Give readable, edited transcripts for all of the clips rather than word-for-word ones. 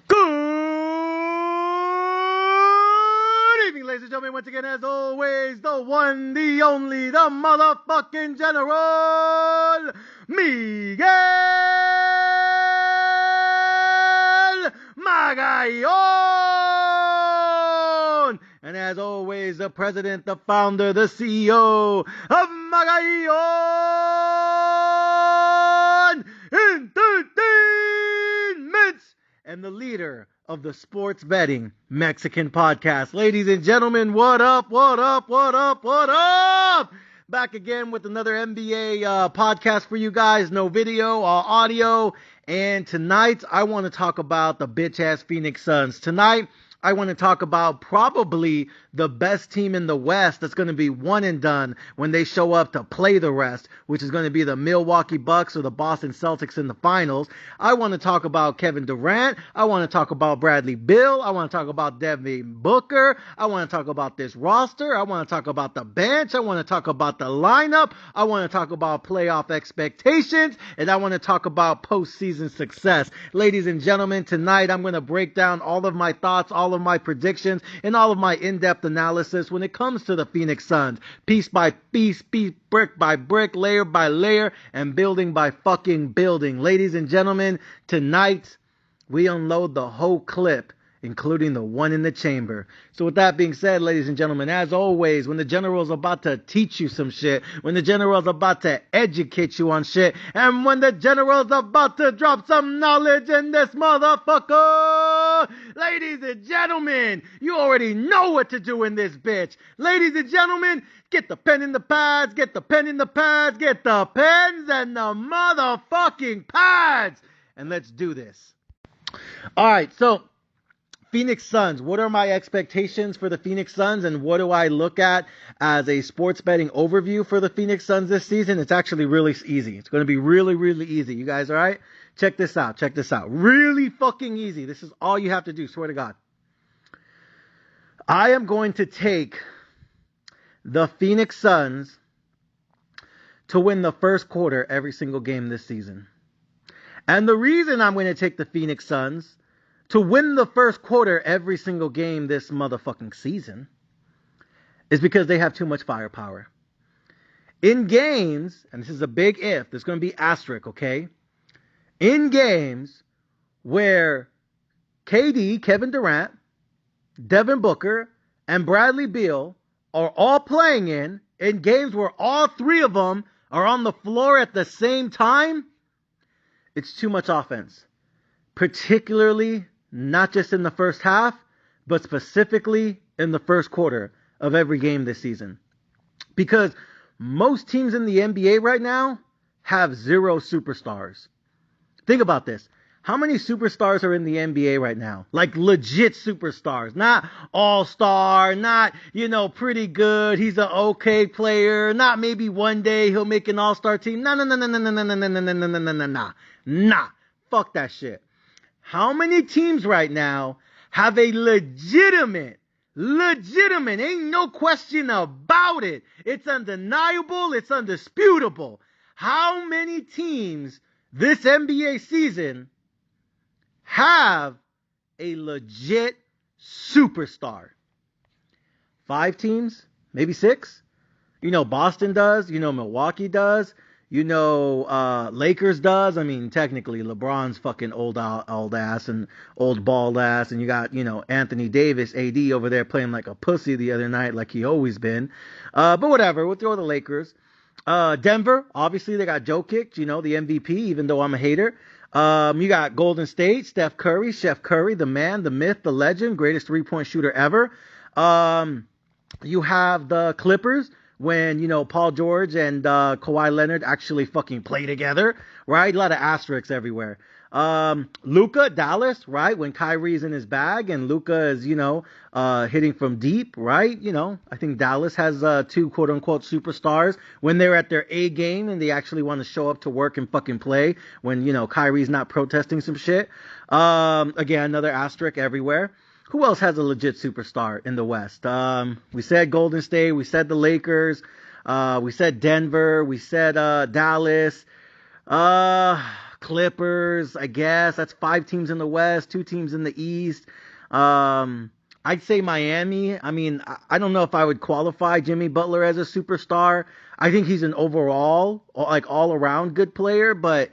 Good evening, ladies and gentlemen. Once again, as always, the one, the only, the motherfucking General Miguel Magallon. And as always, the president, the founder, the CEO of Magallon Entertainment and the leader of the Sports Betting Mexican Podcast. Ladies and gentlemen, what up, what up, what up, what up? Back again with another NBA podcast for you guys. No video, all audio. And tonight, I want to talk about the bitch-ass Phoenix Suns. Tonight, I want to talk about probably the best team in the West that's going to be one and done when they show up to play the rest, which is going to be the Milwaukee Bucks or the Boston Celtics in the finals. I want to talk about Kevin Durant. I want to talk about Bradley Beal. I want to talk about Devin Booker. I want to talk about this roster. I want to talk about the bench. I want to talk about the lineup. I want to talk about playoff expectations. And I want to talk about postseason success. Ladies and gentlemen, tonight I'm going to break down all of my thoughts, all of my predictions, and all of my in-depth analysis when it comes to the Phoenix Suns. Piece by piece, brick by brick, layer by layer, and building by fucking building. Ladies and gentlemen, tonight we unload the whole clip, including the one in the chamber. So with that being said, ladies and gentlemen, as always, when the General's about to teach you some shit, when the General's about to educate you on shit, and when the General's about to drop some knowledge in this motherfucker, ladies and gentlemen, you already know what to do in this bitch. Ladies and gentlemen, get the pen in the pads, get the pen in the pads, get the pens and the motherfucking pads, and let's do this. Alright, so Phoenix Suns. What are my expectations for the Phoenix Suns, and what do I look at as a sports betting overview for the Phoenix Suns this season? It's actually really easy. It's going to be really, really easy. You guys all right? Check this out. Check this out. Really fucking easy. This is all you have to do. Swear to God. I am going to take the Phoenix Suns to win the first quarter every single game this season. And the reason I'm going to take the Phoenix Suns to win the first quarter every single game this motherfucking season is because they have too much firepower. In games, and this is a big if, there's going to be asterisk, okay? In games where KD, Kevin Durant, Devin Booker, and Bradley Beal are all playing in games where all three of them are on the floor at the same time, it's too much offense. Particularly not just in the first half, but specifically in the first quarter of every game this season. Because most teams in the NBA right now have zero superstars. Think about this. How many superstars are in the NBA right now? Like legit superstars. Not all-star, not, pretty good. He's an okay player. Not maybe one day he'll make an all-star team. Nah. Fuck that shit. How many teams right now have a legitimate, ain't no question about it. It's undeniable, it's undisputable. How many teams this NBA season have a legit superstar? 5 teams? Maybe 6? Boston does. Milwaukee does. Lakers does. I mean, technically, LeBron's fucking old ass and old bald ass. And you got, Anthony Davis, AD, over there playing like a pussy the other night, like he always been. But whatever, we'll throw the Lakers. Denver, obviously, they got Jokic, the MVP, even though I'm a hater. You got Golden State, Steph Curry, Chef Curry, the man, the myth, the legend, greatest three-point shooter ever. You have the Clippers, when, Paul George and Kawhi Leonard actually fucking play together, right? A lot of asterisks everywhere. Luka, Dallas, right? When Kyrie's in his bag and Luka is, hitting from deep, right? I think Dallas has 2 quote-unquote superstars when they're at their A game and they actually want to show up to work and fucking play when, Kyrie's not protesting some shit. Again, another asterisk everywhere. Who else has a legit superstar in the West? We said Golden State. We said the Lakers. We said Denver. We said Dallas. Clippers, I guess. That's 5 teams in the West, 2 teams in the East. I'd say Miami. I mean, I don't know if I would qualify Jimmy Butler as a superstar. I think he's an overall, like all around good player, but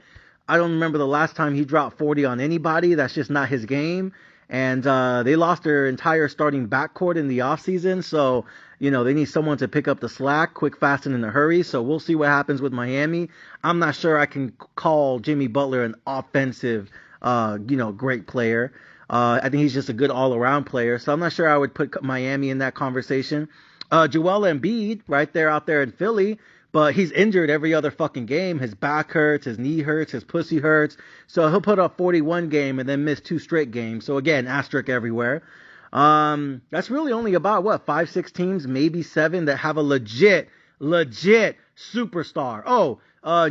I don't remember the last time he dropped 40 on anybody. That's just not his game. And they lost their entire starting backcourt in the offseason. So, they need someone to pick up the slack quick, fast, and in a hurry. So we'll see what happens with Miami. I'm not sure I can call Jimmy Butler an offensive, great player. I think he's just a good all-around player. So I'm not sure I would put Miami in that conversation. Joel Embiid, right there out there in Philly. But he's injured every other fucking game. His back hurts, his knee hurts, his pussy hurts. So he'll put up 41 game and then miss 2 straight games. So again, asterisk everywhere. That's really only about 5, 6 teams, maybe 7 that have a legit superstar.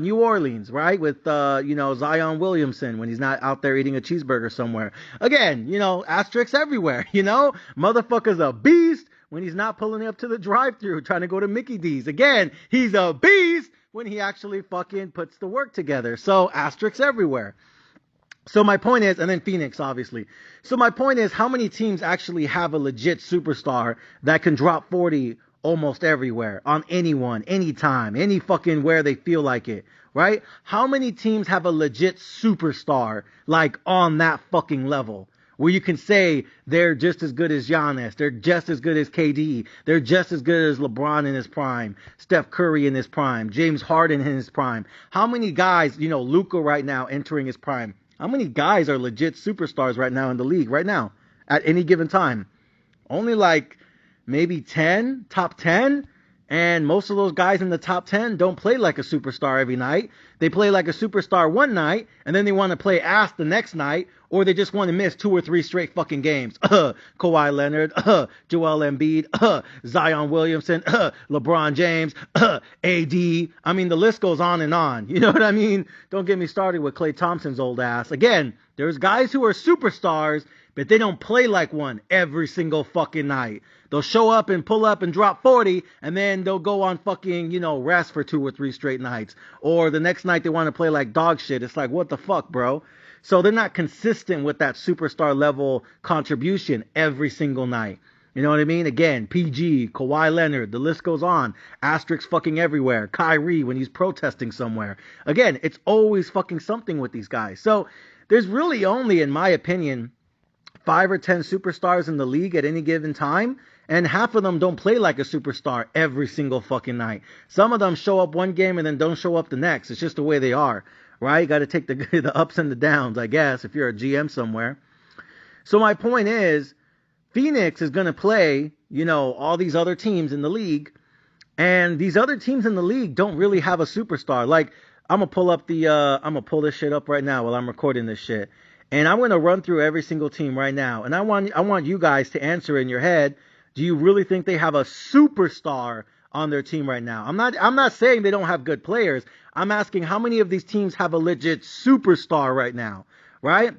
New Orleans, right? With, Zion Williamson when he's not out there eating a cheeseburger somewhere. Again, asterisks everywhere, Motherfucker's a beast when he's not pulling up to the drive-thru trying to go to Mickey D's. Again, he's a beast when he actually fucking puts the work together. So asterisks everywhere. So my point is, and then Phoenix, obviously. So my point is, how many teams actually have a legit superstar that can drop 40 almost everywhere, on anyone, anytime, any fucking where they feel like it, right? How many teams have a legit superstar, like, on that fucking level? Where you can say they're just as good as Giannis, they're just as good as KD, they're just as good as LeBron in his prime, Steph Curry in his prime, James Harden in his prime. How many guys, Luka right now entering his prime, how many guys are legit superstars right now in the league, right now, at any given time? Only like maybe 10, top 10. And most of those guys in the top 10 don't play like a superstar every night. They play like a superstar one night, and then they want to play ass the next night, or they just want to miss 2 or 3 straight fucking games. Kawhi Leonard, Joel Embiid, Zion Williamson, LeBron James, AD. I mean, the list goes on and on. You know what I mean? Don't get me started with Klay Thompson's old ass. Again, there's guys who are superstars, but they don't play like one every single fucking night. They'll show up and pull up and drop 40, and then they'll go on fucking, rest for 2 or 3 straight nights. Or the next night they want to play like dog shit. It's like, what the fuck, bro? So they're not consistent with that superstar level contribution every single night. You know what I mean? Again, PG, Kawhi Leonard, the list goes on. Asterisks fucking everywhere. Kyrie when he's protesting somewhere. Again, it's always fucking something with these guys. So there's really only, in my opinion, 5 or 10 superstars in the league at any given time, and half of them don't play like a superstar every single fucking night. Some of them show up one game and then don't show up the next. It's just the way they are, right? You got to take the ups and the downs, I guess, if you're a GM somewhere. So my point is, Phoenix is going to play, all these other teams in the league, and these other teams in the league don't really have a superstar. Like, I'm going to pull this shit up right now while I'm recording this shit. And I'm going to run through every single team right now. And I want you guys to answer in your head, do you really think they have a superstar on their team right now? I'm not saying they don't have good players. I'm asking how many of these teams have a legit superstar right now, right?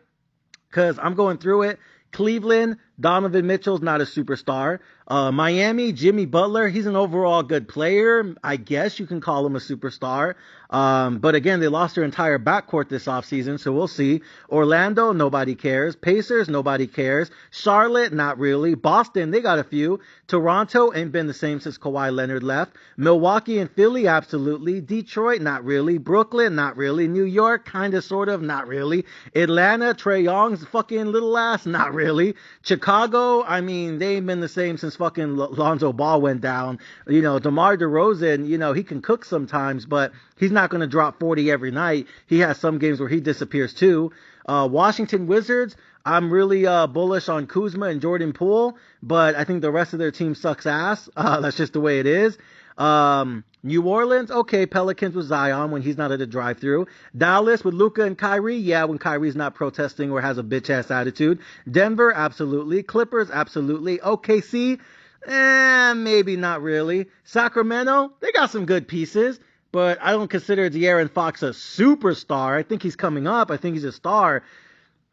Because I'm going through it. Cleveland, Donovan Mitchell's not a superstar. Miami, Jimmy Butler, he's an overall good player. I guess you can call him a superstar. But again, they lost their entire backcourt this offseason, so we'll see. Orlando, nobody cares. Pacers, nobody cares. Charlotte, not really. Boston, they got a few. Toronto ain't been the same since Kawhi Leonard left. Milwaukee and Philly, absolutely. Detroit, not really. Brooklyn, not really. New York, kind of, sort of, not really. Atlanta, Trae Young's fucking little ass, not really. Chicago, I mean, they ain't been the same since fucking Lonzo Ball went down. DeMar DeRozan, he can cook sometimes, but he's not going to drop 40 every night. He has some games where he disappears too. Washington Wizards, I'm really bullish on Kuzma and Jordan Poole, but I think the rest of their team sucks ass. That's just the way it is. New Orleans, okay, Pelicans with Zion when he's not at a drive-thru. Dallas with Luka and Kyrie, yeah, when Kyrie's not protesting or has a bitch-ass attitude. Denver, absolutely. Clippers, absolutely. OKC, maybe not really. Sacramento, they got some good pieces, but I don't consider De'Aaron Fox a superstar. I think he's coming up. I think he's a star.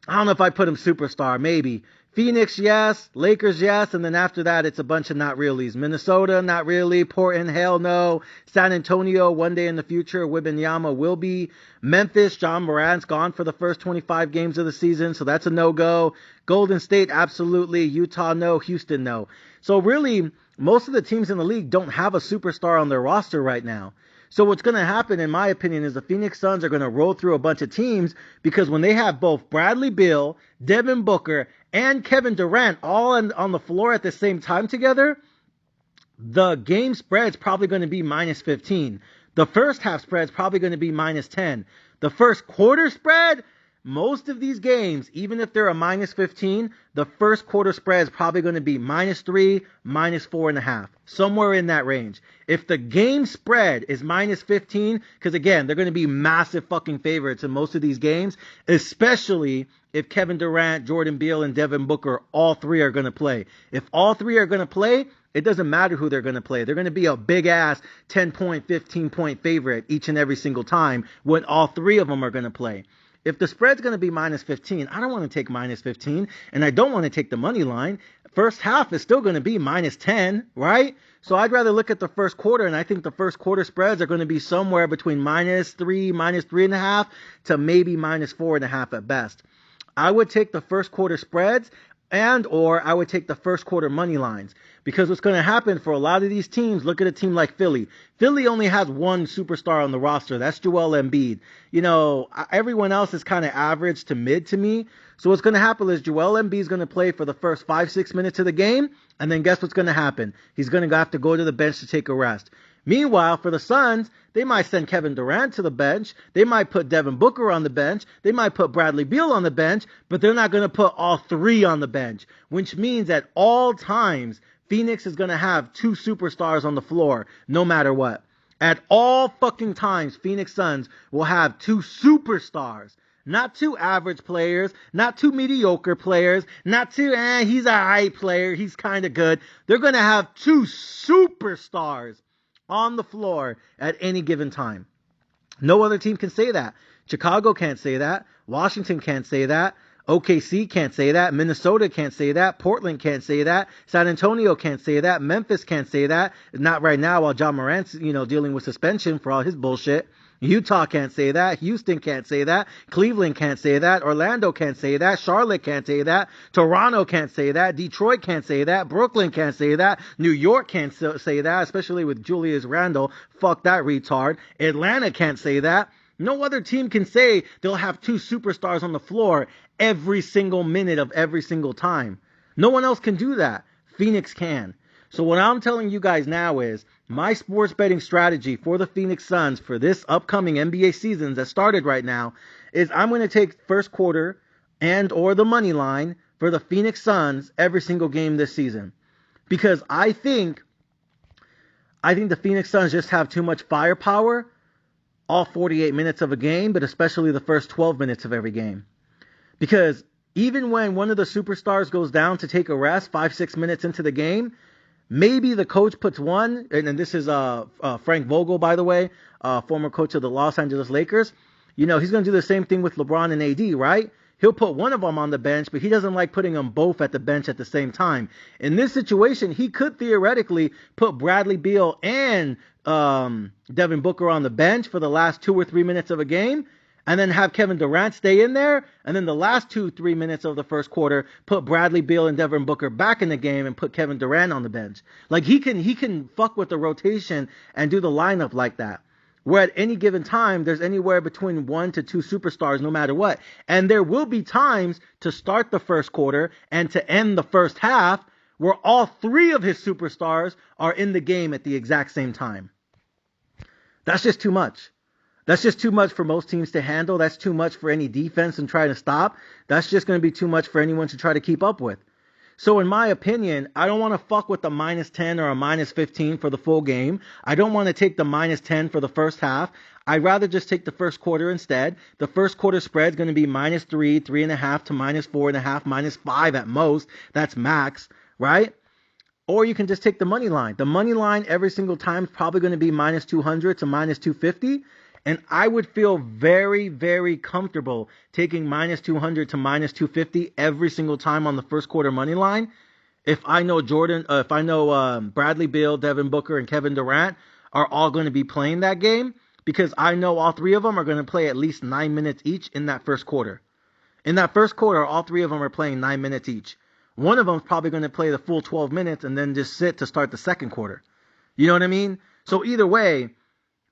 I don't know if I put him superstar, maybe. Phoenix, yes. Lakers, yes. And then after that, it's a bunch of not reallys. Minnesota, not really. Portland, hell no. San Antonio, one day in the future, Wembanyama will be. Memphis, John Morant's gone for the first 25 games of the season, so that's a no-go. Golden State, absolutely. Utah, no. Houston, no. So really, most of the teams in the league don't have a superstar on their roster right now. So what's going to happen, in my opinion, is the Phoenix Suns are going to roll through a bunch of teams because when they have both Bradley Beal, Devin Booker, and Kevin Durant all on the floor at the same time together, the game spread's probably going to be minus 15. The first half spread's probably going to be minus 10. The first quarter spread, most of these games, even if they're a minus 15, the first quarter spread is probably going to be minus 3, minus 4.5, somewhere in that range. If the game spread is minus 15, because again, they're going to be massive fucking favorites in most of these games, especially if Kevin Durant, Jordan Beal, and Devin Booker, all three are going to play. If all three are going to play, it doesn't matter who they're going to play. They're going to be a big-ass 10-point, 15-point favorite each and every single time when all three of them are going to play. If the spread's going to be minus 15, I don't want to take minus 15, and I don't want to take the money line. First half is still going to be minus 10, right? So I'd rather look at the first quarter, and I think the first quarter spreads are going to be somewhere between minus 3, minus 3.5, to maybe minus 4.5 at best. I would take the first quarter spreads or I would take the first quarter money lines. Because what's going to happen for a lot of these teams, look at a team like Philly. Philly only has one superstar on the roster. That's Joel Embiid. You know, everyone else is kind of average to mid to me. So what's going to happen is Joel Embiid is going to play for the first 5-6 minutes of the game. And then guess what's going to happen? He's going to have to go to the bench to take a rest. Meanwhile, for the Suns, they might send Kevin Durant to the bench. They might put Devin Booker on the bench. They might put Bradley Beal on the bench, but they're not going to put all three on the bench, which means at all times, Phoenix is going to have two superstars on the floor, no matter what. At all fucking times, Phoenix Suns will have two superstars. Not two average players, not two mediocre players, not two, he's a high player, he's kind of good. They're going to have two superstars on the floor at any given time. No other team can say that. Chicago can't say that. Washington can't say that. OKC can't say that. Minnesota can't say that. Portland can't say that. San Antonio can't say that. Memphis can't say that. Not right now while John Morant's, dealing with suspension for all his bullshit. Utah can't say that. Houston can't say that. Cleveland can't say that. Orlando can't say that. Charlotte can't say that. Toronto can't say that. Detroit can't say that. Brooklyn can't say that. New York can't say that, especially with Julius Randle. Fuck that retard. Atlanta can't say that. No other team can say they'll have two superstars on the floor every single minute of every single time. No one else can do that. Phoenix can. So what I'm telling you guys now is my sports betting strategy for the Phoenix Suns for this upcoming NBA season that started right now is I'm going to take first quarter and or the money line for the Phoenix Suns every single game this season. Because I think the Phoenix Suns just have too much firepower all 48 minutes of a game, but especially the first 12 minutes of every game. Because even when one of the superstars goes down to take a rest 5-6 minutes into the game, maybe the coach puts one, and this is Frank Vogel, by the way, former coach of the Los Angeles Lakers. He's going to do the same thing with LeBron and AD, right? He'll put one of them on the bench, but he doesn't like putting them both at the bench at the same time. In this situation, he could theoretically put Bradley Beal and Devin Booker on the bench for the last 2 or 3 minutes of a game, and then have Kevin Durant stay in there, and then the last 2-3 minutes of the first quarter, put Bradley Beal and Devin Booker back in the game and put Kevin Durant on the bench. Like, he can fuck with the rotation and do the lineup like that. Where at any given time, there's anywhere between 1 to 2 superstars no matter what. And there will be times to start the first quarter and to end the first half where all 3 of his superstars are in the game at the exact same time. That's just too much. That's just too much for most teams to handle. That's too much for any defense and try to stop. That's just going to be too much for anyone to try to keep up with. So in my opinion, I don't want to fuck with the minus 10 or a minus 15 for the full game. I don't want to take the minus 10 for the first half. I'd rather just take the first quarter instead. The first quarter spread is going to be minus 3, 3.5 to minus 4.5, minus 5 at most. That's max, right? Or you can just take the money line. The money line every single time is probably going to be minus 200 to minus 250. And I would feel very, very comfortable taking minus 200 to minus 250 every single time on the first quarter money line if I know Bradley Beal, Devin Booker, and Kevin Durant are all going to be playing that game, because I know all three of them are going to play at least 9 minutes each in that first quarter. In that first quarter, all three of them are playing 9 minutes each. One of them is probably going to play the full 12 minutes and then just sit to start the second quarter. You know what I mean? So either way,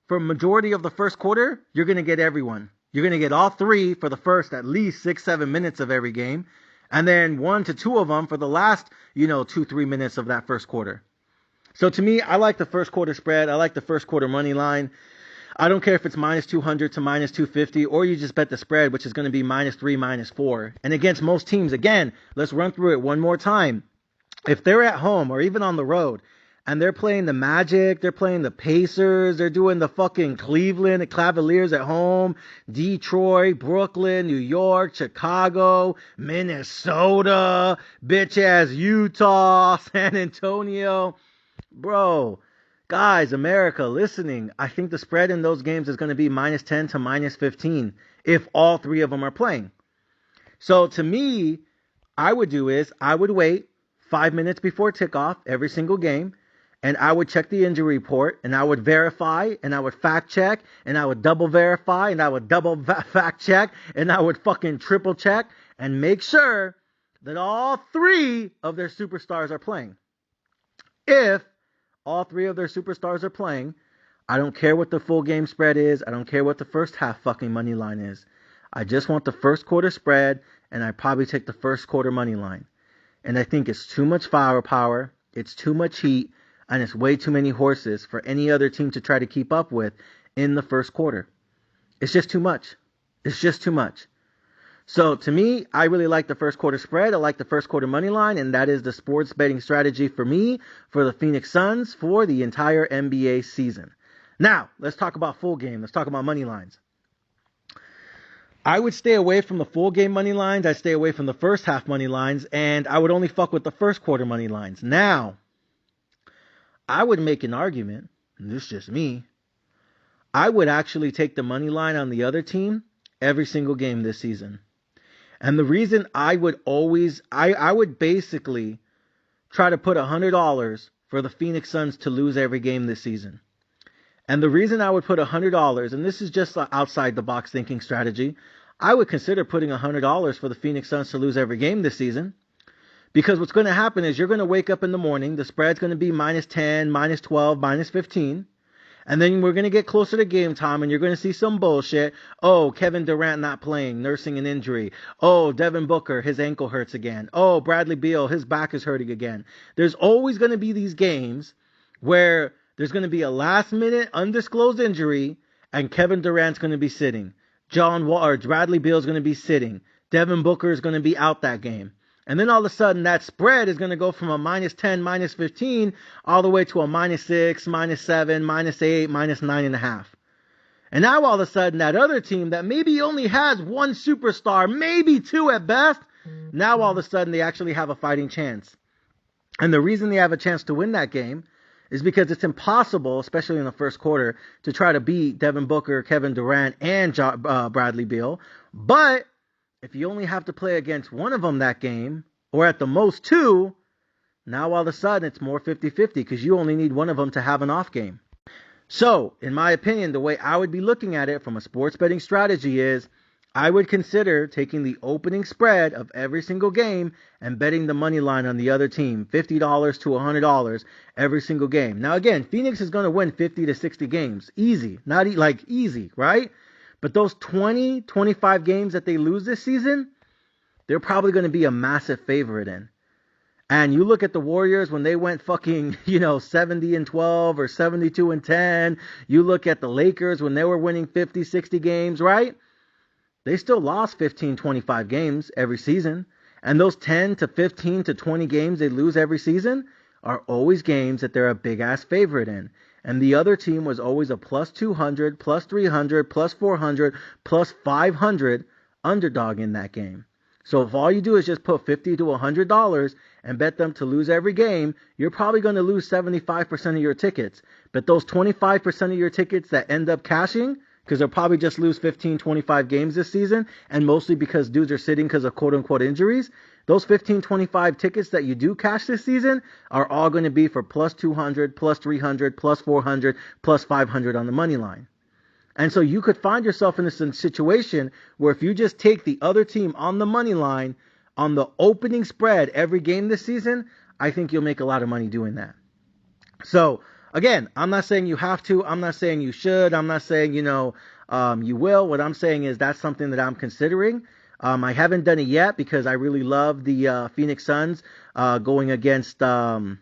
for majority of the first quarter, you're going to get everyone. You're going to get all three for the first at least 6-7 minutes of every game, and then 1 to 2 of them for the last, 2-3 minutes of that first quarter. So to me, I like the first quarter spread. I like the first quarter money line. I don't care if it's minus 200 to minus 250, or you just bet the spread, which is going to be minus 3, minus 4. And against most teams, again, let's run through it one more time. If they're at home or even on the road, and they're playing the Magic, they're playing the Pacers, they're doing the fucking Cleveland Cavaliers at home, Detroit, Brooklyn, New York, Chicago, Minnesota, bitch-ass Utah, San Antonio. Bro, guys, America, listening, I think the spread in those games is going to be minus 10 to minus 15 if all three of them are playing. So to me, I would wait 5 minutes before tip-off every single game, and I would check the injury report, and I would verify, and I would fact check, and I would double verify, and I would double fact check, and I would fucking triple check, and make sure that all three of their superstars are playing. If all three of their superstars are playing, I don't care what the full game spread is. I don't care what the first half fucking money line is. I just want the first quarter spread, and I probably take the first quarter money line. And I think it's too much firepower, it's too much heat, and it's way too many horses for any other team to try to keep up with in the first quarter. It's just too much. It's just too much. So to me, I really like the first quarter spread. I like the first quarter money line, and that is the sports betting strategy for me, for the Phoenix Suns, for the entire NBA season. Now, let's talk about full game. Let's talk about money lines. I would stay away from the full game money lines. I'd stay away from the first half money lines, and I would only fuck with the first quarter money lines. Now, I would make an argument, and this is just me, I would actually take the money line on the other team every single game this season. And the reason I would basically try to put $100 for the Phoenix Suns to lose every game this season. And the reason I would put $100, and this is just outside the box thinking strategy, I would consider putting $100 for the Phoenix Suns to lose every game this season. Because what's going to happen is you're going to wake up in the morning, the spread's going to be minus 10, minus 12, minus 15. And then we're going to get closer to game time, and you're going to see some bullshit. Oh, Kevin Durant not playing, nursing an injury. Oh, Devin Booker, his ankle hurts again. Oh, Bradley Beal, his back is hurting again. There's always going to be these games where there's going to be a last-minute undisclosed injury, and Kevin Durant's going to be sitting. Bradley Beal's going to be sitting. Devin Booker is going to be out that game. And then all of a sudden, that spread is going to go from a minus 10, minus 15, all the way to a minus 6, minus 7, minus 8, minus 9.5. And now all of a sudden, that other team that maybe only has one superstar, maybe two at best, now all of a sudden they actually have a fighting chance. And the reason they have a chance to win that game is because it's impossible, especially in the first quarter, to try to beat Devin Booker, Kevin Durant, and Bradley Beal. But if you only have to play against one of them that game, or at the most two, now all of a sudden it's more 50-50 because you only need one of them to have an off game. So, in my opinion, the way I would be looking at it from a sports betting strategy is I would consider taking the opening spread of every single game and betting the money line on the other team, $50 to $100 every single game. Now again, Phoenix is going to win 50 to 60 games. Easy. Not easy, right? But those 20, 25 games that they lose this season, they're probably going to be a massive favorite in. And you look at the Warriors when they went fucking, 70-12 or 72-10. You look at the Lakers when they were winning 50, 60 games, right? They still lost 15, 25 games every season. And those 10 to 15 to 20 games they lose every season are always games that they're a big-ass favorite in. And the other team was always a plus 200, plus 300, plus 400, plus 500 underdog in that game. So if all you do is just put $50 to $100 and bet them to lose every game, you're probably going to lose 75% of your tickets. But those 25% of your tickets that end up cashing, because they'll probably just lose 15, 25 games this season, and mostly because dudes are sitting because of quote-unquote injuries. Those 15, 25 tickets that you do cash this season are all going to be for plus 200, plus 300, plus 400, plus 500 on the money line. And so you could find yourself in this situation where if you just take the other team on the money line on the opening spread every game this season, I think you'll make a lot of money doing that. So, again, I'm not saying you have to. I'm not saying you should. I'm not saying, you will. What I'm saying is that's something that I'm considering. I haven't done it yet because I really love the Phoenix Suns going against, who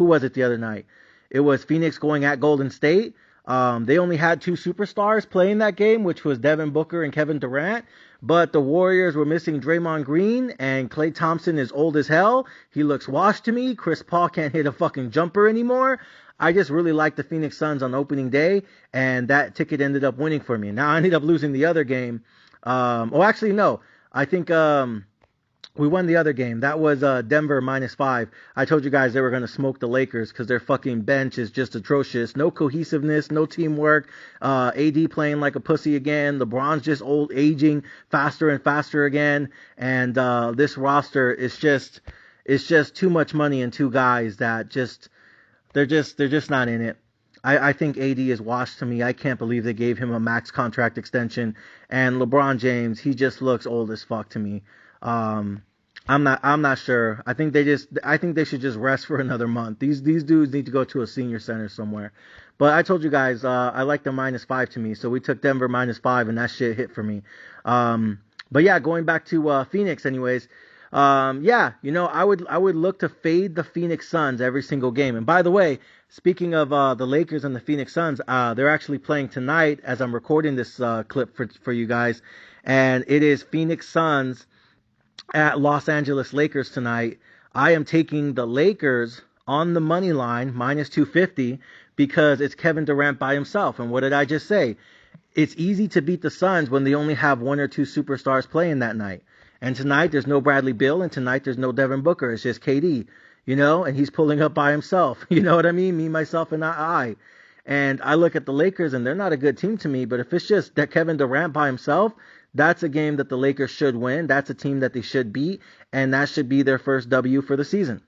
was it the other night? It was Phoenix going at Golden State. They only had two superstars playing that game, which was Devin Booker and Kevin Durant. But the Warriors were missing Draymond Green, and Klay Thompson is old as hell. He looks washed to me. Chris Paul can't hit a fucking jumper anymore. I just really like the Phoenix Suns on opening day, and that ticket ended up winning for me. Now, I ended up losing the other game. Actually, no. I think we won the other game. That was Denver -5. I told you guys they were going to smoke the Lakers because their fucking bench is just atrocious. No cohesiveness, no teamwork. AD playing like a pussy again. LeBron's just old, aging faster and faster again. And this roster is just too much money and two guys that they're just not in it. I think AD is washed to me. I can't believe they gave him a max contract extension. And LeBron James, he just looks old as fuck to me. I'm not sure. I think they should just rest for another month. These dudes need to go to a senior center somewhere. But I told you guys, I like the -5 to me. So we took Denver -5 and that shit hit for me. But yeah, going back to Phoenix anyways. I would look to fade the Phoenix Suns every single game. And by the way, speaking of the Lakers and the Phoenix Suns, they're actually playing tonight as I'm recording this clip for you guys. And it is Phoenix Suns at Los Angeles Lakers tonight. I am taking the Lakers on the money line, -250, because it's Kevin Durant by himself. And what did I just say? It's easy to beat the Suns when they only have one or two superstars playing that night. And tonight there's no Bradley Beal, and tonight there's no Devin Booker. It's just KD, and he's pulling up by himself. You know what I mean? Me, myself, and I. And I look at the Lakers, and they're not a good team to me. But if it's just that Kevin Durant by himself, that's a game that the Lakers should win. That's a team that they should beat, and that should be their first W for the season.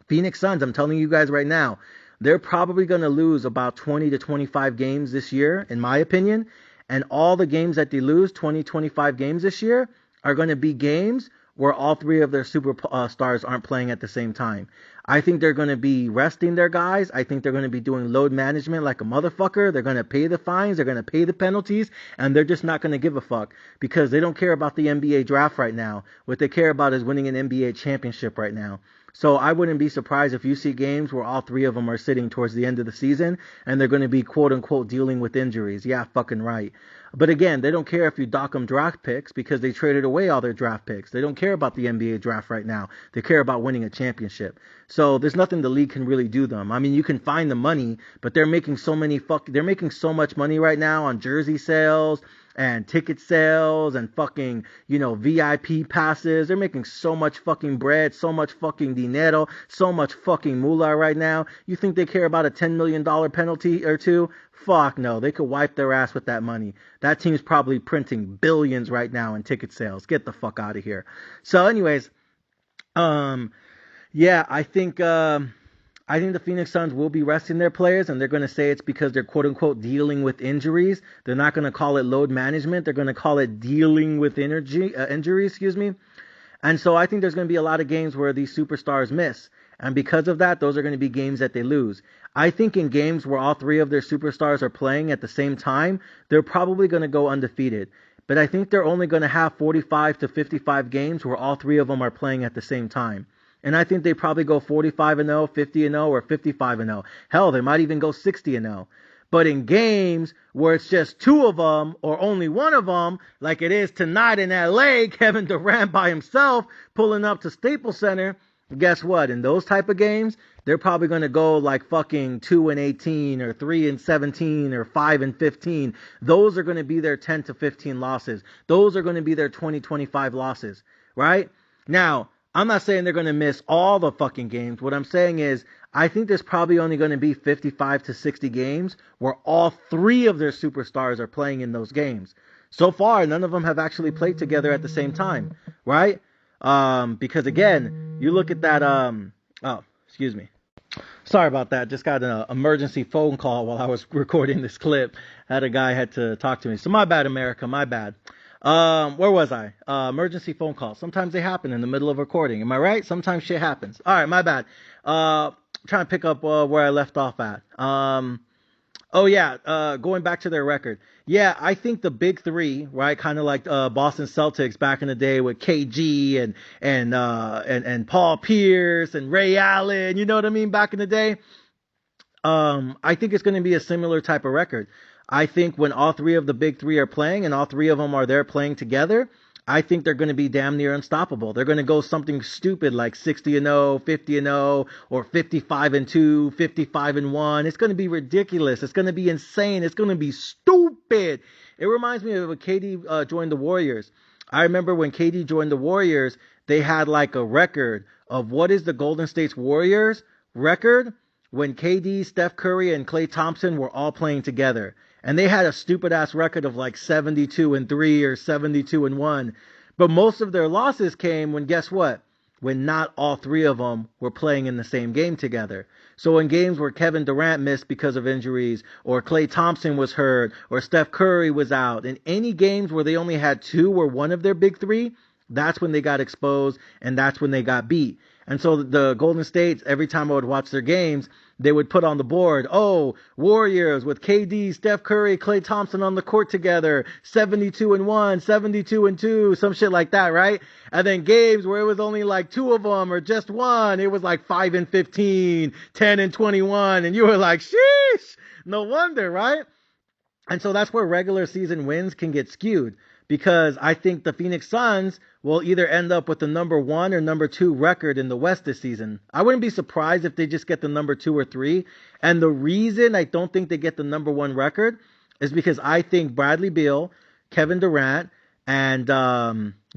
Phoenix Suns, I'm telling you guys right now, they're probably going to lose about 20 to 25 games this year, in my opinion. And all the games that they lose, 20, 25 games this year, are going to be games where all three of their superstars aren't playing at the same time. I think they're going to be resting their guys. I think they're going to be doing load management like a motherfucker. They're going to pay the fines. They're going to pay the penalties. And they're just not going to give a fuck because they don't care about the NBA draft right now. What they care about is winning an NBA championship right now. So I wouldn't be surprised if you see games where all three of them are sitting towards the end of the season and they're going to be quote unquote dealing with injuries. Yeah, fucking right. But again, they don't care if you dock them draft picks because they traded away all their draft picks. They don't care about the NBA draft right now. They care about winning a championship. So there's nothing the league can really do them. I mean, you can find the money, but they're making so much money right now on jersey sales and ticket sales and fucking, VIP passes. They're making so much fucking bread, so much fucking dinero, so much fucking moolah right now. You think they care about a $10 million penalty or two? Fuck no. They could wipe their ass with that money. That team's probably printing billions right now in ticket sales. Get the fuck out of here. So anyways, I think the Phoenix Suns will be resting their players, and they're going to say it's because they're quote-unquote dealing with injuries. They're not going to call it load management. They're going to call it dealing with injuries, And so I think there's going to be a lot of games where these superstars miss. And because of that, those are going to be games that they lose. I think in games where all three of their superstars are playing at the same time, they're probably going to go undefeated. But I think they're only going to have 45 to 55 games where all three of them are playing at the same time. And I think they probably go 45-0, 50-0, or 55-0. Hell, they might even go 60-0. But in games where it's just two of them or only one of them, like it is tonight in LA, Kevin Durant by himself pulling up to Staples Center, guess what? In those type of games, they're probably going to go like fucking 2-18 or 3-17 or 5-15. Those are going to be their 10 to 15 losses. Those are going to be their 20-25 losses, right? Now, I'm not saying they're going to miss all the fucking games. What I'm saying is, I think there's probably only going to be 55 to 60 games where all three of their superstars are playing in those games. So far, none of them have actually played together at the same time, right? Because again, you look at that. Oh, excuse me. Sorry about that. Just got an emergency phone call while I was recording this clip. Had a guy had to talk to me. So my bad, America. My bad. Where was I? Emergency phone call. Sometimes they happen in the middle of recording. Am I right? Sometimes shit happens. All right, my bad. Trying to pick up where I left off at. Oh yeah, going back to their record. Yeah, I think the big three, right? Kind of like Boston Celtics back in the day with KG and Paul Pierce and Ray Allen. You know what I mean? Back in the day. I think it's going to be a similar type of record. I think when all three of the big three are playing and all three of them are there playing together, I think they're going to be damn near unstoppable. They're going to go something stupid like 60-0, 50-0, or 55-2, 55-1. It's going to be ridiculous. It's going to be insane. It's going to be stupid. It reminds me of when KD joined the Warriors. I remember when KD joined the Warriors, they had like a record of what is the Golden State Warriors record when KD, Steph Curry, and Klay Thompson were all playing together. And they had a stupid ass record of like 72-3 or 72-1. But most of their losses came when, guess what? When not all three of them were playing in the same game together. So in games where Kevin Durant missed because of injuries, or Klay Thompson was hurt, or Steph Curry was out, in any games where they only had two or one of their big three, that's when they got exposed and that's when they got beat. And so the Golden State, every time I would watch their games, they would put on the board, oh, Warriors with KD, Steph Curry, Klay Thompson on the court together, 72-1, 72-2, some shit like that, right? And then games where it was only like two of them or just one, it was like 5-15, 10-21, and you were like, sheesh, no wonder, right? And so that's where regular season wins can get skewed. Because I think the Phoenix Suns will either end up with the number 1 or number 2 record in the West this season. I wouldn't be surprised if they just get the number 2 or 3. And the reason I don't think they get the number 1 record is because I think Bradley Beal, Kevin Durant, and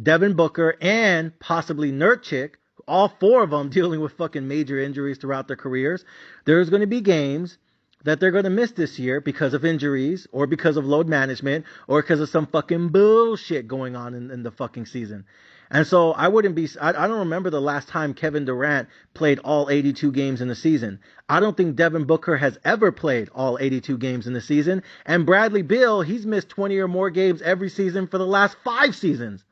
Devin Booker, and possibly Nurkic, all four of them dealing with fucking major injuries throughout their careers, there's going to be games that they're going to miss this year because of injuries or because of load management or because of some fucking bullshit going on in the fucking season. And so I don't remember the last time Kevin Durant played all 82 games in the season. I don't think Devin Booker has ever played all 82 games in the season. And Bradley Beal, he's missed 20 or more games every season for the last 5 seasons.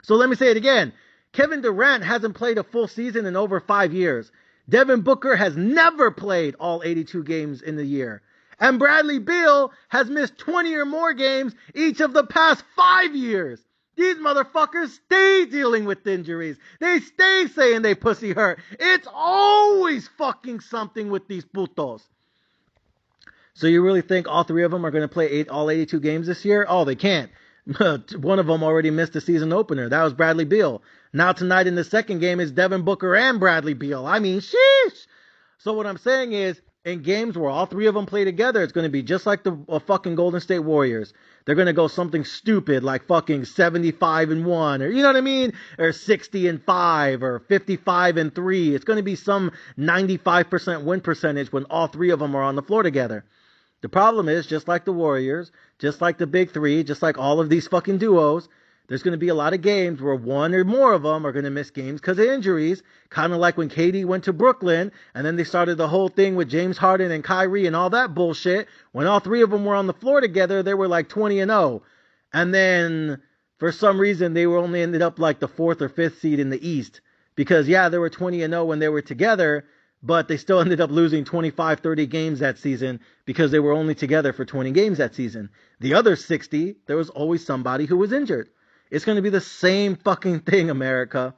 So let me say it again. Kevin Durant hasn't played a full season in over 5 years. Devin Booker has never played all 82 games in the year. And Bradley Beal has missed 20 or more games each of the past 5 years. These motherfuckers stay dealing with injuries. They stay saying they pussy hurt. It's always fucking something with these putos. So you really think all three of them are going to play all 82 games this year? Oh, they can't. One of them already missed the season opener. That was Bradley Beal. Now tonight in the second game is Devin Booker and Bradley Beal. I mean, sheesh. So what I'm saying is, in games where all three of them play together, it's going to be just like the fucking Golden State Warriors. They're going to go something stupid like fucking 75-1, or you know what I mean? Or 60-5, or 55-3. It's going to be some 95% win percentage when all three of them are on the floor together. The problem is, just like the Warriors, just like the Big Three, just like all of these fucking duos, there's going to be a lot of games where one or more of them are going to miss games because of injuries, kind of like when KD went to Brooklyn, and then they started the whole thing with James Harden and Kyrie and all that bullshit. When all three of them were on the floor together, they were like 20-0. And then, for some reason, they were only ended up like the 4th or 5th seed in the East. Because, yeah, they were 20-0 when they were together, but they still ended up losing 25, 30 games that season because they were only together for 20 games that season. The other 60, there was always somebody who was injured. It's going to be the same fucking thing, America.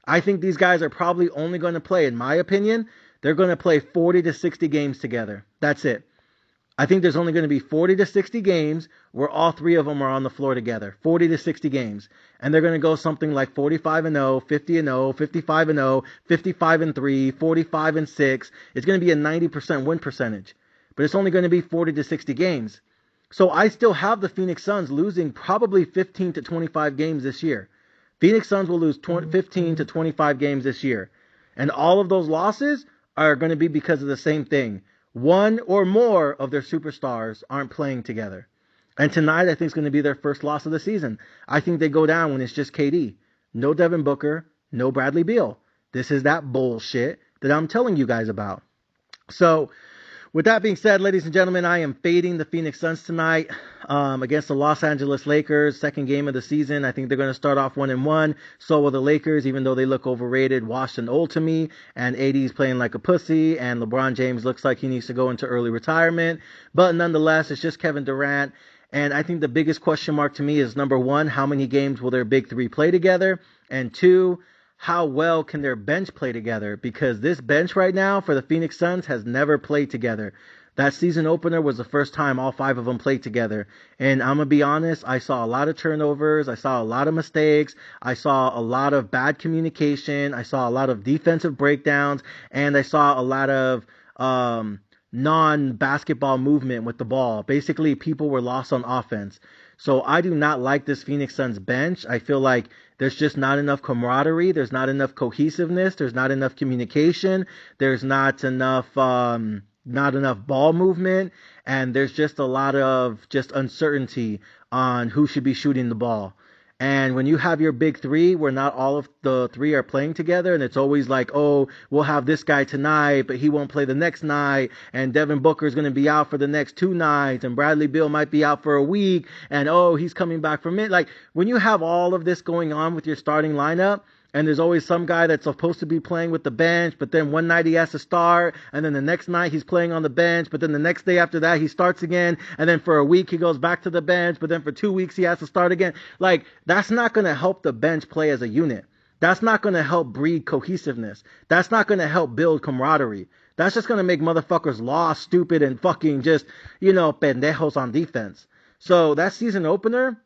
I think these guys are probably only going to play, in my opinion, they're going to play 40 to 60 games together. That's it. I think there's only going to be 40 to 60 games where all three of them are on the floor together. 40 to 60 games. And they're going to go something like 45-0, 50-0, 55-0, 55-3, 45-6. It's going to be a 90% win percentage. But it's only going to be 40 to 60 games. So I still have the Phoenix Suns losing probably 15 to 25 games this year. Phoenix Suns will lose 15 to 25 games this year. And all of those losses are going to be because of the same thing. One or more of their superstars aren't playing together. And tonight, I think, is going to be their first loss of the season. I think they go down when it's just KD. No Devin Booker, no Bradley Beal. This is that bullshit that I'm telling you guys about. So, with that being said, ladies and gentlemen, I am fading the Phoenix Suns tonight against the Los Angeles Lakers. Second game of the season. I think they're going to start off 1-1. So will the Lakers, even though they look overrated, washed and old to me. And AD's playing like a pussy. And LeBron James looks like he needs to go into early retirement. But nonetheless, it's just Kevin Durant. And I think the biggest question mark to me is, number one, how many games will their big three play together? And two, how well can their bench play together? Because this bench right now for the Phoenix Suns has never played together. That season opener was the first time all five of them played together. And I'm going to be honest, I saw a lot of turnovers. I saw a lot of mistakes. I saw a lot of bad communication. I saw a lot of defensive breakdowns. And I saw a lot of non-basketball movement with the ball. Basically, people were lost on offense. So I do not like this Phoenix Suns bench. I feel like there's just not enough camaraderie. There's not enough cohesiveness. There's not enough communication. There's not enough ball movement. And there's just a lot of just uncertainty on who should be shooting the ball. And when you have your big three, where not all of the three are playing together, and it's always like, oh, we'll have this guy tonight, but he won't play the next night, and Devin Booker's going to be out for the next 2 nights, and Bradley Beal might be out for a week, and oh, he's coming back from it. Like, when you have all of this going on with your starting lineup, and there's always some guy that's supposed to be playing with the bench, but then one night he has to start, and then the next night he's playing on the bench, but then the next day after that he starts again, and then for a week he goes back to the bench, but then for 2 weeks he has to start again. Like, that's not going to help the bench play as a unit. That's not going to help breed cohesiveness. That's not going to help build camaraderie. That's just going to make motherfuckers lost, stupid, and fucking just, pendejos on defense. So that season opener,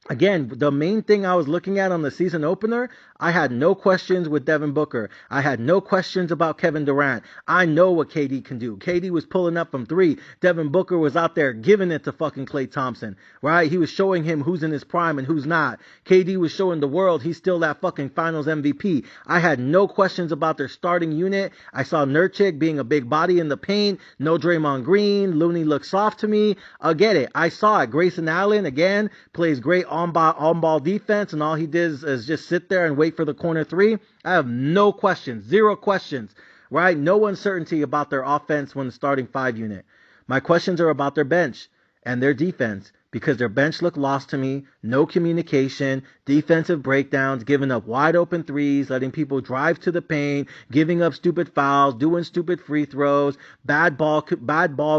again, the main thing I was looking at on the season opener, I had no questions with Devin Booker. I had no questions about Kevin Durant. I know what KD can do. KD was pulling up from 3. Devin Booker was out there giving it to fucking Klay Thompson, right? He was showing him who's in his prime and who's not. KD was showing the world he's still that fucking finals MVP. I had no questions about their starting unit. I saw Nurkic being a big body in the paint. No Draymond Green. Looney looked soft to me. I get it. I saw it. Grayson Allen, again, plays great on-ball defense, and all he did is just sit there and wait for the corner 3. I have no questions, 0 questions, right? No uncertainty about their offense when the starting 5 unit. My questions are about their bench and their defense, because their bench looked lost to me. No communication, defensive breakdowns, giving up wide open threes, letting people drive to the paint, giving up stupid fouls, doing stupid free throws, bad ball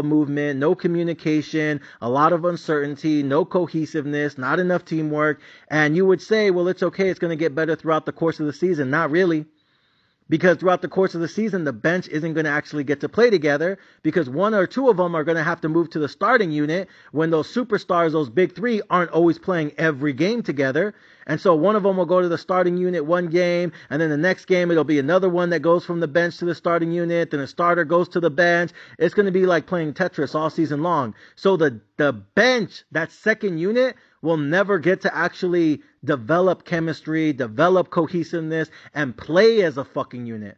movement, no communication, a lot of uncertainty, no cohesiveness, not enough teamwork. And you would say, well, it's okay, it's going to get better throughout the course of the season. Not really. Because throughout the course of the season, the bench isn't going to actually get to play together, because 1 or 2 of them are going to have to move to the starting unit when those superstars, those big 3, aren't always playing every game together. And so one of them will go to the starting unit one game, and then the next game it'll be another one that goes from the bench to the starting unit, then a starter goes to the bench. It's going to be like playing Tetris all season long. So the bench, that second unit, will never get to actually develop chemistry, develop cohesiveness, and play as a fucking unit.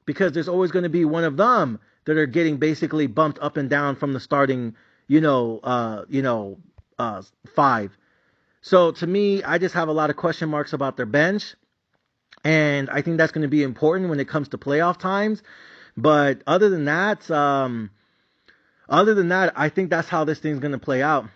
Because there's always going to be one of them that are getting basically bumped up and down from the starting, 5. So to me, I just have a lot of question marks about their bench. And I think that's going to be important when it comes to playoff times. But other than that, I think that's how this thing's going to play out.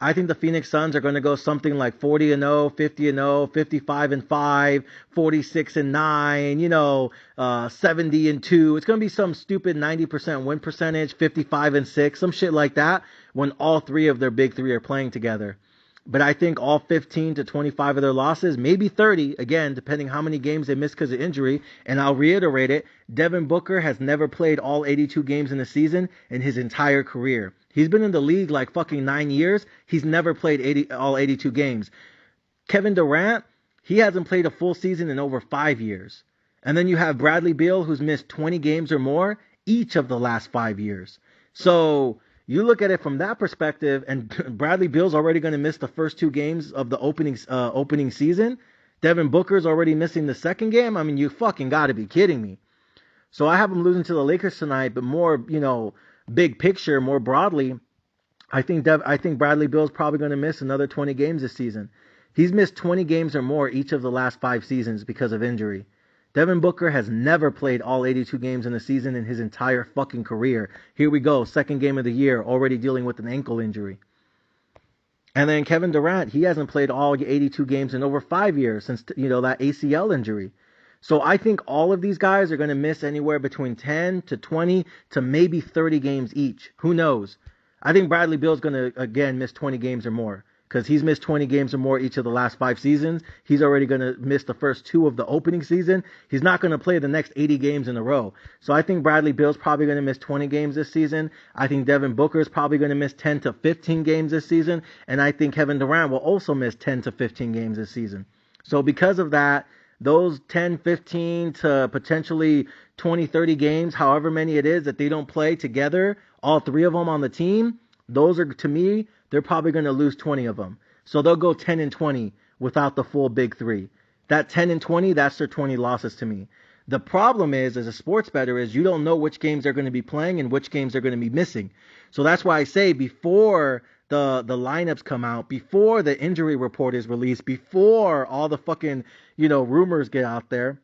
I think the Phoenix Suns are going to go something like 40-0, 50-0, 55-5, 46-9, 70-2. It's going to be some stupid 90% win percentage, 55-6, some shit like that, when all 3 of their big 3 are playing together. But I think all 15 to 25 of their losses, maybe 30, again, depending how many games they miss because of injury. And I'll reiterate it, Devin Booker has never played all 82 games in a season in his entire career. He's been in the league like fucking 9 years. He's never played all 82 games. Kevin Durant, he hasn't played a full season in over 5 years. And then you have Bradley Beal, who's missed 20 games or more each of the last 5 years. So you look at it from that perspective, and Bradley Beal's already going to miss the first 2 games of the opening season. Devin Booker's already missing the second game. I mean, you fucking got to be kidding me. So I have him losing to the Lakers tonight, but more, big picture, more broadly, I think Bradley Beal's probably going to miss another 20 games this season. He's missed 20 games or more each of the last 5 seasons because of injury. Devin Booker has never played all 82 games in a season in his entire fucking career. Here we go, second game of the year, already dealing with an ankle injury. And then Kevin Durant, he hasn't played all 82 games in over 5 years since, that ACL injury. So I think all of these guys are going to miss anywhere between 10 to 20 to maybe 30 games each. Who knows? I think Bradley Beal's going to, again, miss 20 games or more. Because he's missed 20 games or more each of the last 5 seasons. He's already going to miss the first 2 of the opening season. He's not going to play the next 80 games in a row. So I think Bradley Beal's probably going to miss 20 games this season. I think Devin Booker's probably going to miss 10 to 15 games this season. And I think Kevin Durant will also miss 10 to 15 games this season. So because of that, those 10, 15 to potentially 20, 30 games, however many it is that they don't play together, all 3 of them on the team, those are, to me, they're probably going to lose 20 of them. So they'll go 10 and 20 without the full big 3. That 10 and 20, that's their 20 losses to me. The problem is, as a sports bettor, is you don't know which games they're going to be playing and which games they're going to be missing. So that's why I say before the lineups come out, before the injury report is released, before all the fucking, rumors get out there,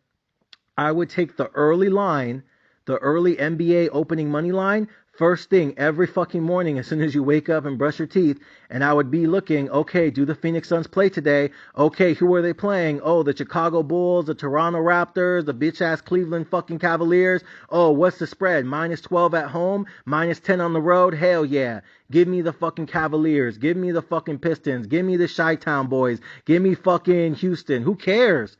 I would take the early line, the early NBA opening money line, first thing every fucking morning as soon as you wake up and brush your teeth, and I would be looking, okay, do the Phoenix Suns play today? Okay, who are they playing? Oh, the Chicago Bulls, the Toronto Raptors, the bitch-ass Cleveland fucking Cavaliers. Oh, what's the spread? -12 at home, -10 on the road? Hell yeah. Give me the fucking Cavaliers. Give me the fucking Pistons. Give me the Chi-Town boys. Give me fucking Houston. Who cares?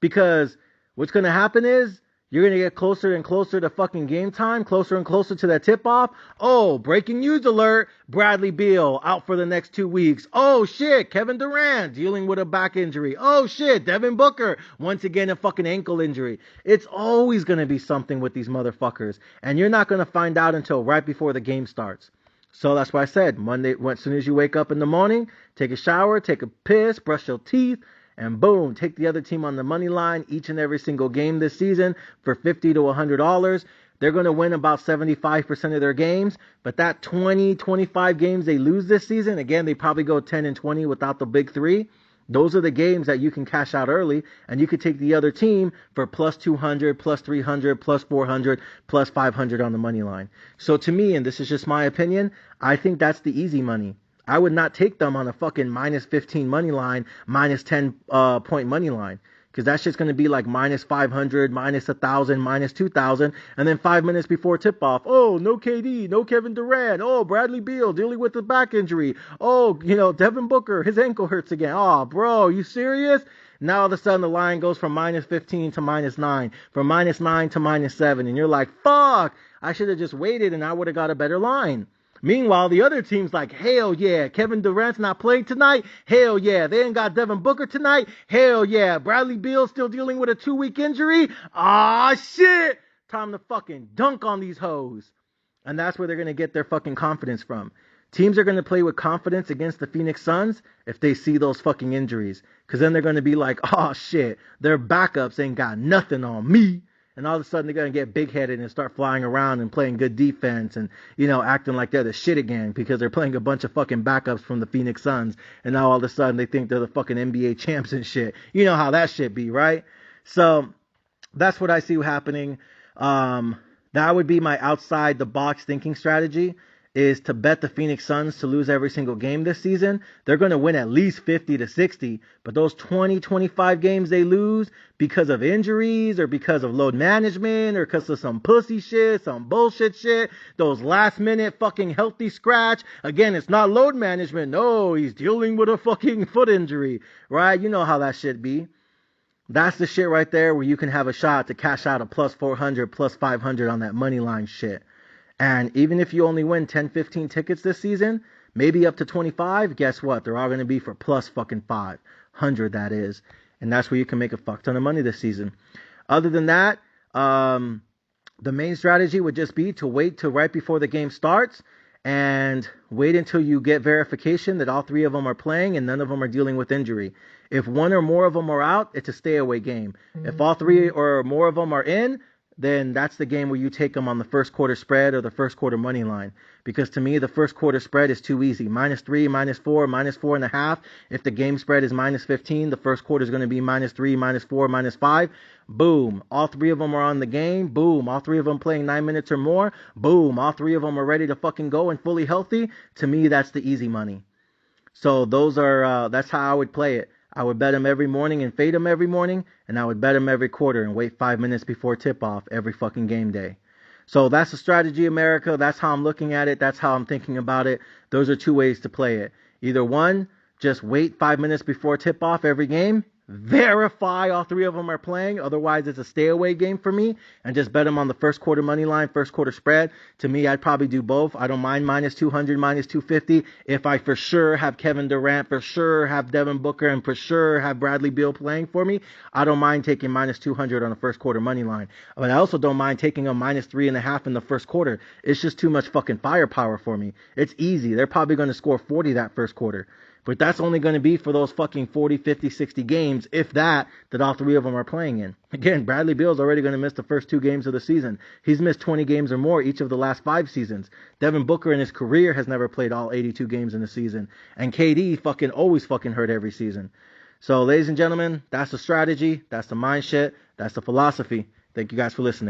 Because what's going to happen is, you're going to get closer and closer to fucking game time, closer and closer to that tip-off. Oh, breaking news alert, Bradley Beal out for the next 2 weeks. Oh, shit, Kevin Durant dealing with a back injury. Oh, shit, Devin Booker, once again, a fucking ankle injury. It's always going to be something with these motherfuckers, and you're not going to find out until right before the game starts. So that's why I said, Monday, as soon as you wake up in the morning, take a shower, take a piss, brush your teeth, and boom, take the other team on the money line each and every single game this season for $50 to $100. They're going to win about 75% of their games, but that 20, 25 games they lose this season, again, they probably go 10 and 20 without the big 3. Those are the games that you can cash out early, and you could take the other team for plus 200, plus 300, plus 400, plus 500 on the money line. So to me, and this is just my opinion, I think that's the easy money. I would not take them on a fucking -15 money line, -10 point money line. Because that shit's going to be like -500, -1,000, -2,000. And then 5 minutes before tip-off, oh, no KD, no Kevin Durant. Oh, Bradley Beal dealing with the back injury. Oh, Devin Booker, his ankle hurts again. Oh, bro, you serious? Now all of a sudden the line goes from -15 to -9, from -9 to -7. And you're like, fuck, I should have just waited and I would have got a better line. Meanwhile, the other team's like, hell yeah, Kevin Durant's not playing tonight. Hell yeah, they ain't got Devin Booker tonight. Hell yeah, Bradley Beal's still dealing with a 2-week injury. Ah, shit, time to fucking dunk on these hoes. And that's where they're going to get their fucking confidence from. Teams are going to play with confidence against the Phoenix Suns if they see those fucking injuries. Because then they're going to be like, oh shit, their backups ain't got nothing on me. And all of a sudden they're going to get big-headed and start flying around and playing good defense and, acting like they're the shit again because they're playing a bunch of fucking backups from the Phoenix Suns. And now all of a sudden they think they're the fucking NBA champs and shit. You know how that shit be, right? So that's what I see happening. That would be my outside-the-box thinking strategy, is to bet the Phoenix Suns to lose every single game this season. They're going to win at least 50 to 60, but those 20, 25 games they lose because of injuries or because of load management or because of some pussy shit, some bullshit shit, those last minute fucking healthy scratch. Again, it's not load management. No, he's dealing with a fucking foot injury, right? You know how that shit be. That's the shit right there where you can have a shot to cash out a plus 400, plus 500 on that money line shit. And even if you only win 10, 15 tickets this season, maybe up to 25, guess what? They're all going to be for plus fucking 500, that is. And that's where you can make a fuck ton of money this season. Other than that, the main strategy would just be to wait till right before the game starts and wait until you get verification that all three of them are playing and none of them are dealing with injury. If one or more of them are out, it's a stay away game. If all three or more of them are in, then that's the game where you take them on the first quarter spread or the first quarter money line. Because to me, the first quarter spread is too easy. -3, -4, -4.5. If the game spread is -15, the first quarter is going to be -3, -4, -5. Boom. All three of them are on the game. Boom. All three of them playing 9 minutes or more. Boom. All three of them are ready to fucking go and fully healthy. To me, that's the easy money. So that's how I would play it. I would bet them every morning and fade them every morning, and I would bet them every quarter and wait 5 minutes before tip-off every fucking game day. So that's the strategy, America. That's how I'm looking at it. That's how I'm thinking about it. Those are two ways to play it. Either one, just wait 5 minutes before tip-off every game. Verify all three of them are playing. Otherwise, it's a stay-away game for me. And just bet them on the first quarter money line, first quarter spread. To me, I'd probably do both. I don't mind -200, -250. If I for sure have Kevin Durant, for sure have Devin Booker, and for sure have Bradley Beal playing for me, I don't mind taking -200 on the first quarter money line. But I also don't mind taking a -3.5 in the first quarter. It's just too much fucking firepower for me. It's easy. They're probably going to score 40 that first quarter. But that's only going to be for those fucking 40, 50, 60 games, if that all three of them are playing in. Again, Bradley Beal's already going to miss the first 2 games of the season. He's missed 20 games or more each of the last 5 seasons. Devin Booker in his career has never played all 82 games in a season. And KD fucking always fucking hurt every season. So, ladies and gentlemen, that's the strategy. That's the mind shit. That's the philosophy. Thank you guys for listening.